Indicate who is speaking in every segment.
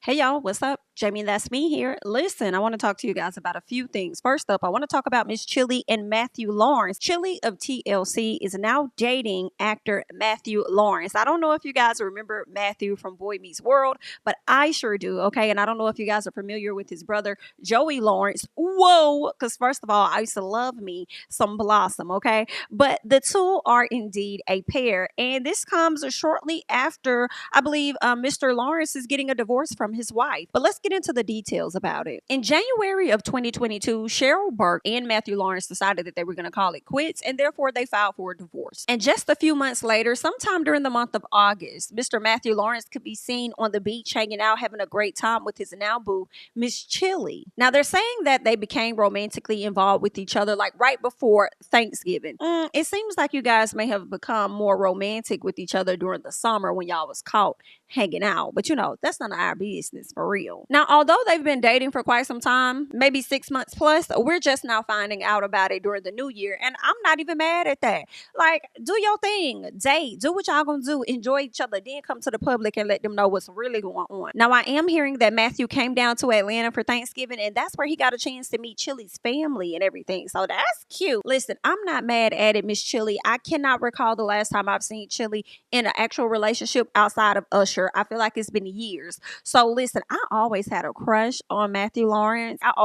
Speaker 1: Hey y'all, what's up? Jamie, that's me here. Listen, I want to talk to you guys about a few things. First up, I want to talk about Miss Chili and Matthew Lawrence. Chili of TLC is now dating actor Matthew Lawrence. I don't know if you guys remember Matthew from Boy Meets World, but I sure do, okay? And I don't know if you guys are familiar with his brother, Joey Lawrence. Whoa, because first of all, I used to love me some Blossom, okay? But the two are indeed a pair. And this comes shortly after, I believe, Mr. Lawrence is getting a divorce from his wife. But let's get into the details about it. In January of 2022, Cheryl Burke and Matthew Lawrence decided that they were going to call it quits, and therefore they filed for a divorce. And just a few months later, sometime during the month of August, Mr. Matthew Lawrence could be seen on the beach hanging out, having a great time with his now boo, Miss Chili. Now they're saying that they became romantically involved with each other like right before Thanksgiving. It seems like you guys may have become more romantic with each other during the summer when y'all was caught hanging out. But that's none of our business for real. Now, although they've been dating for quite some time, maybe 6 months plus, we're just now finding out about it during the new year. And I'm not even mad at that. Like, do your thing, date, do what y'all gonna do, enjoy each other, then come to the public and let them know what's really going on. Now, I am hearing that Matthew came down to Atlanta for Thanksgiving, and that's where he got a chance to meet Chili's family and everything. So that's cute. Listen, I'm not mad at it, Miss Chili. I cannot recall the last time I've seen Chili in an actual relationship outside of Usher. I feel like it's been years. So listen, I always had a crush on Matthew Lawrence. I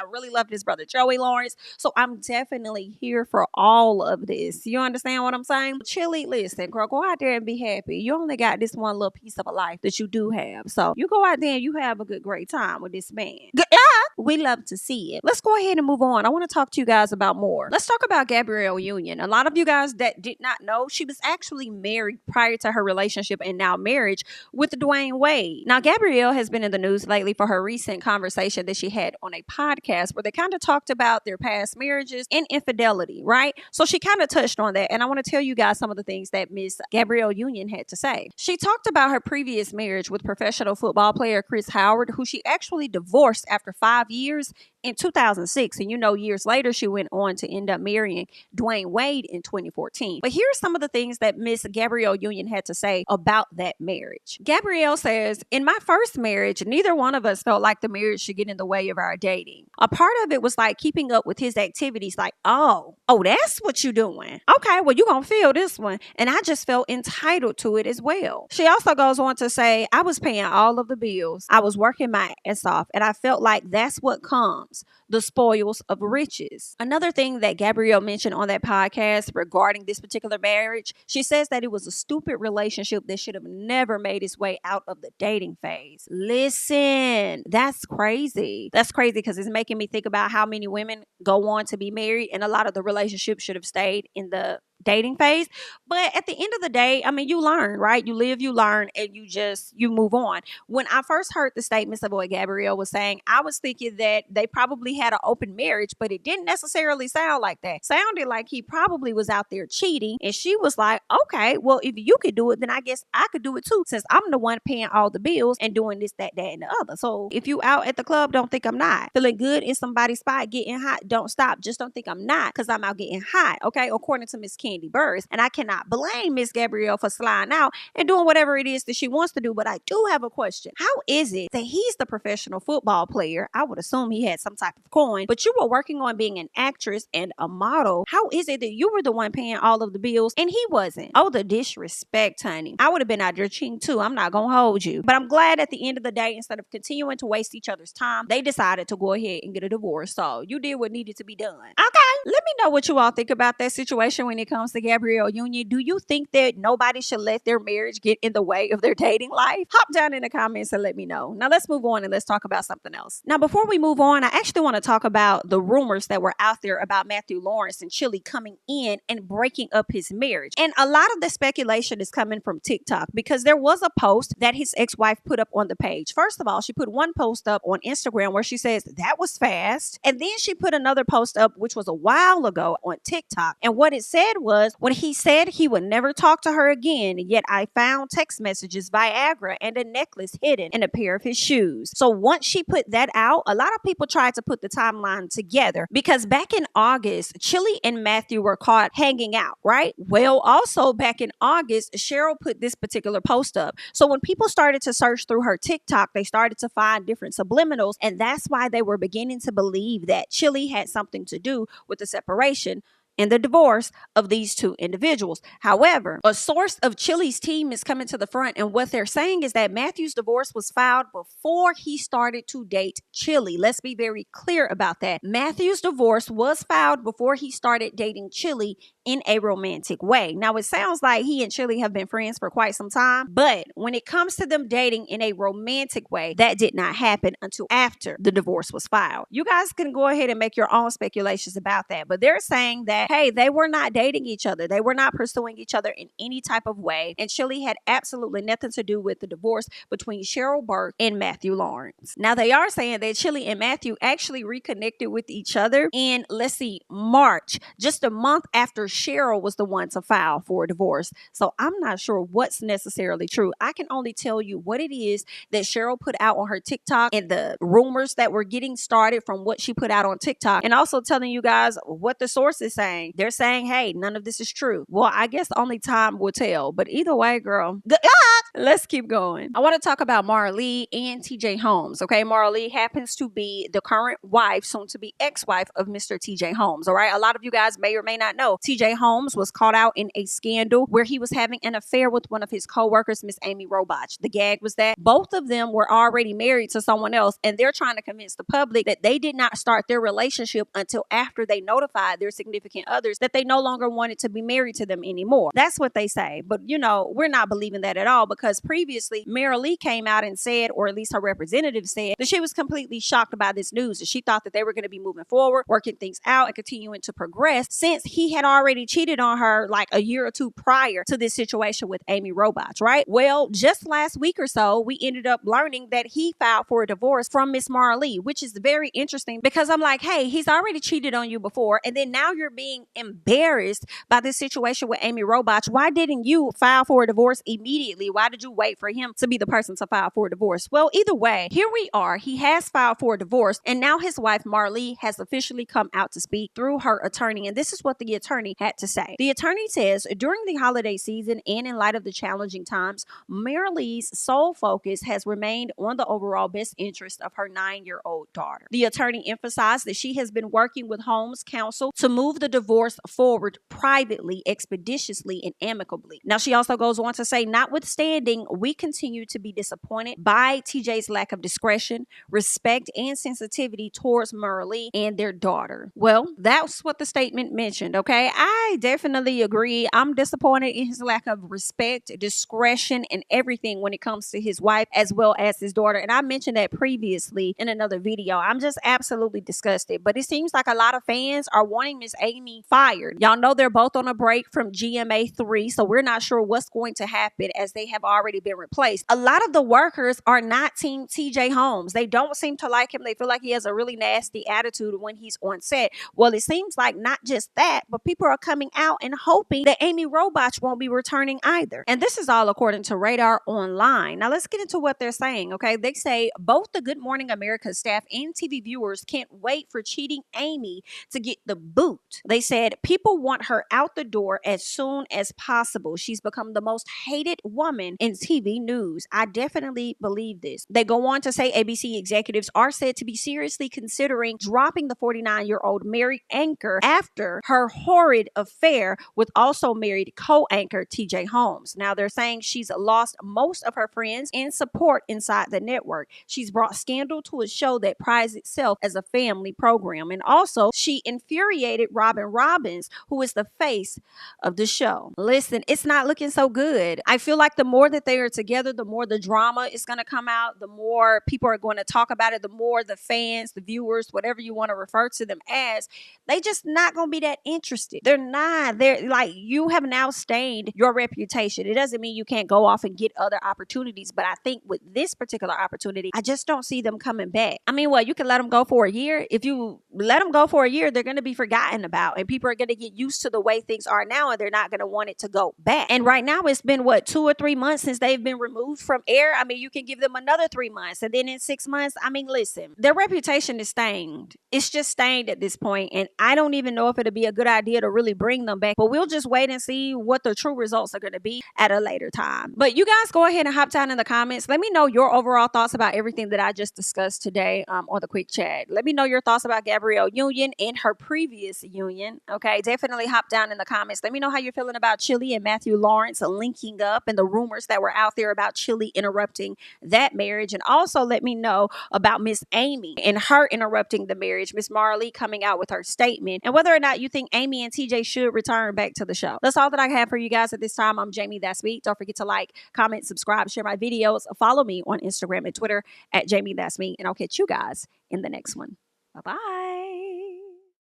Speaker 1: really loved his brother Joey Lawrence. So I'm definitely here for all of this. You understand what I'm saying? Chili, listen, girl, go out there and be happy. You only got this one little piece of a life that you do have. So you go out there and you have a great time with this man. Good luck. We love to see it. Let's go ahead and move on. I want to talk to you guys about more. Let's talk about Gabrielle Union. A lot of you guys that did not know, she was actually married prior to her relationship and now marriage with Dwayne Wade. Now, Gabrielle has been in the news lately for her recent conversation that she had on a podcast where they kind of talked about their past marriages and infidelity, right? So she kind of touched on that. And I want to tell you guys some of the things that Miss Gabrielle Union had to say. She talked about her previous marriage with professional football player Chris Howard, who she actually divorced after 5 years in 2006. And years later, she went on to end up marrying Dwayne Wade in 2014. But here's some of the things that Miss Gabrielle Union had to say about that marriage. Gabrielle says, in my first marriage, neither one of us felt like the marriage should get in the way of our dating. A part of it was like keeping up with his activities, like, oh, that's what you doing. Okay, well, you gonna feel this one. And I just felt entitled to it as well. She also goes on to say, I was paying all of the bills. I was working my ass off, and I felt like that's what comes, the spoils of riches. Another thing that Gabrielle mentioned on that podcast regarding this particular marriage, she says that it was a stupid relationship that should have never made its way out of the dating phase. Listen, that's crazy. That's crazy because it's making me think about how many women go on to be married, and a lot of the relationships should have stayed in the dating phase. But at the end of the day, you learn, right? You live, you learn, and you move on. When I first heard the statements of what Gabrielle was saying, I was thinking that they probably had an open marriage, but it didn't necessarily sound like that. Sounded like he probably was out there cheating, and she was like, okay, well, if you could do it, then I guess I could do it too, since I'm the one paying all the bills and doing this, that, and the other. So if you out at the club, don't think I'm not. Feeling good in somebody's spot, getting hot, don't stop. Just don't think I'm not, because I'm out getting hot, okay? According to Miss Candy Burrs. And I cannot blame Miss Gabrielle for sliding out and doing whatever it is that she wants to do. But I do have a question. How is it that he's the professional football player? I would assume he had some type of coin, but you were working on being an actress and a model. How is it that you were the one paying all of the bills and he wasn't? Oh, the disrespect, honey. I would have been out there cheating too. I'm not gonna hold you. But I'm glad at the end of the day, instead of continuing to waste each other's time, they decided to go ahead and get a divorce. So you did what needed to be done. Okay. Let me know what you all think about that situation when it comes to Gabrielle Union. Do you think that nobody should let their marriage get in the way of their dating life? Hop down in the comments and let me know. Now let's move on and let's talk about something else. Now, before we move on, I actually want to talk about the rumors that were out there about Matthew Lawrence and Chili coming in and breaking up his marriage. And a lot of the speculation is coming from TikTok, because there was a post that his ex-wife put up on the page. First of all, she put one post up on Instagram where she says, that was fast. And then she put another post up, which was a while while ago on TikTok. And what it said was, when he said he would never talk to her again, yet I found text messages, Viagra, and a necklace hidden in a pair of his shoes. So once she put that out, a lot of people tried to put the timeline together, because back in August, Chili and Matthew were caught hanging out, right? Well, also back in August, Cheryl put this particular post up. So when people started to search through her TikTok, they started to find different subliminals, and that's why they were beginning to believe that Chili had something to do with the separation and the divorce of these two individuals. However, a source of Chili's team is coming to the front, and what they're saying is that Matthew's divorce was filed before he started to date Chili. Let's be very clear about that. Matthew's divorce was filed before he started dating Chili in a romantic way. Now, it sounds like he and Chili have been friends for quite some time, but when it comes to them dating in a romantic way, that did not happen until after the divorce was filed. You guys can go ahead and make your own speculations about that, but they're saying that, hey, they were not dating each other. They were not pursuing each other in any type of way, and Chili had absolutely nothing to do with the divorce between Cheryl Burke and Matthew Lawrence. Now, they are saying that Chili and Matthew actually reconnected with each other in, let's see, March, just a month after Cheryl was the one to file for a divorce. So I'm not sure what's necessarily true. I can only tell you what it is that Cheryl put out on her TikTok and the rumors that were getting started from what she put out on TikTok, and also telling you guys what the source is saying. They're saying, hey, none of this is true. Well, I guess only time will tell. But either way, girl, good luck. Let's keep going. I want to talk about Marilee and TJ Holmes. Okay, Marilee happens to be the current wife, soon to be ex-wife of Mr. TJ Holmes. All right, a lot of you guys may or may not know TJ Holmes was caught out in a scandal where he was having an affair with one of his co-workers, Miss Amy Robach. The gag was that both of them were already married to someone else, and they're trying to convince the public that they did not start their relationship until after they notified their significant others that they no longer wanted to be married to them anymore. That's what they say. But, you know, we're not believing that at all, because previously Marilee came out and said, or at least her representative said, that she was completely shocked by this news, and she thought that they were going to be moving forward, working things out, and continuing to progress, since he had already cheated on her like a year or two prior to this situation with Amy Robach, right? Well, just last week or so, we ended up learning that he filed for a divorce from Miss Marilee, which is very interesting, because I'm like, hey, he's already cheated on you before, and then now you're being embarrassed by this situation with Amy Robach. Why didn't you file for a divorce immediately? Why did you wait for him to be the person to file for a divorce? Well, either way, here we are. He has filed for a divorce, and now his wife Marilee has officially come out to speak through her attorney, and this is what the attorney had to say. The attorney says, during the holiday season and in light of the challenging times, Marilee's sole focus has remained on the overall best interest of her 9-year-old daughter. The attorney emphasized that she has been working with Holmes' counsel to move the divorce forward privately, expeditiously, and amicably. Now, she also goes on to say, notwithstanding, we continue to be disappointed by TJ's lack of discretion, respect, and sensitivity towards Marilee and their daughter. Well, that's what the statement mentioned, okay? I definitely agree. I'm disappointed in his lack of respect, discretion, and everything when it comes to his wife as well as his daughter. And I mentioned that previously in another video. I'm just absolutely disgusted. But it seems like a lot of fans are wanting Miss Amy fired. Y'all know they're both on a break from GMA 3, so we're not sure what's going to happen, as they have already been replaced. A lot of the workers are not team TJ Holmes. They don't seem to like him. They feel like he has a really nasty attitude when he's on set. Well, it seems like not just that, but people are coming out and hoping that Amy Robach won't be returning either. And this is all according to Radar Online. Now, let's get into what they're saying, okay? They say both the Good Morning America staff and TV viewers can't wait for cheating Amy to get the boot. They said people want her out the door as soon as possible. She's become the most hated woman in TV news. I definitely believe this. They go on to say ABC executives are said to be seriously considering dropping the 49-year-old married anchor after her horrid affair with also married co-anchor TJ Holmes. Now, they're saying she's lost most of her friends and support inside the network. She's brought scandal to a show that prides itself as a family program. And also, she infuriated Robin Kevin Robbins, who is the face of the show. Listen, it's not looking so good. I feel like the more that they are together, the more the drama is going to come out, the more people are going to talk about it, the more the fans, the viewers, whatever you want to refer to them as, they just not going to be that interested. They're not. They're like, you have now stained your reputation. It doesn't mean you can't go off and get other opportunities, but I think with this particular opportunity, I just don't see them coming back. I mean, you can let them go for a year. If you let them go for a year, they're going to be forgotten about, and people are going to get used to the way things are now, and they're not going to want it to go back. And right now, it's been 2 or 3 months since they've been removed from air. I mean, you can give them another 3 months, and then in 6 months, I mean, listen, their reputation is stained. It's just stained at this point, and I don't even know if it'll be a good idea to really bring them back, but we'll just wait and see what the true results are going to be at a later time. But you guys go ahead and hop down in the comments. Let me know your overall thoughts about everything that I just discussed today on the quick chat. Let me know your thoughts about Gabrielle Union and her previous union. Okay, definitely hop down in the comments. Let me know how you're feeling about Chili and Matthew Lawrence linking up and the rumors that were out there about Chili interrupting that marriage. And also let me know about Miss Amy and her interrupting the marriage, Miss Marilee coming out with her statement, and whether or not you think Amy and TJ should return back to the show. That's all that I have for you guys at this time. I'm JamiThatsMe. Don't forget to like, comment, subscribe, share my videos. Follow me on Instagram and Twitter at JamiThatsMe, and I'll catch you guys in the next one. Bye-bye.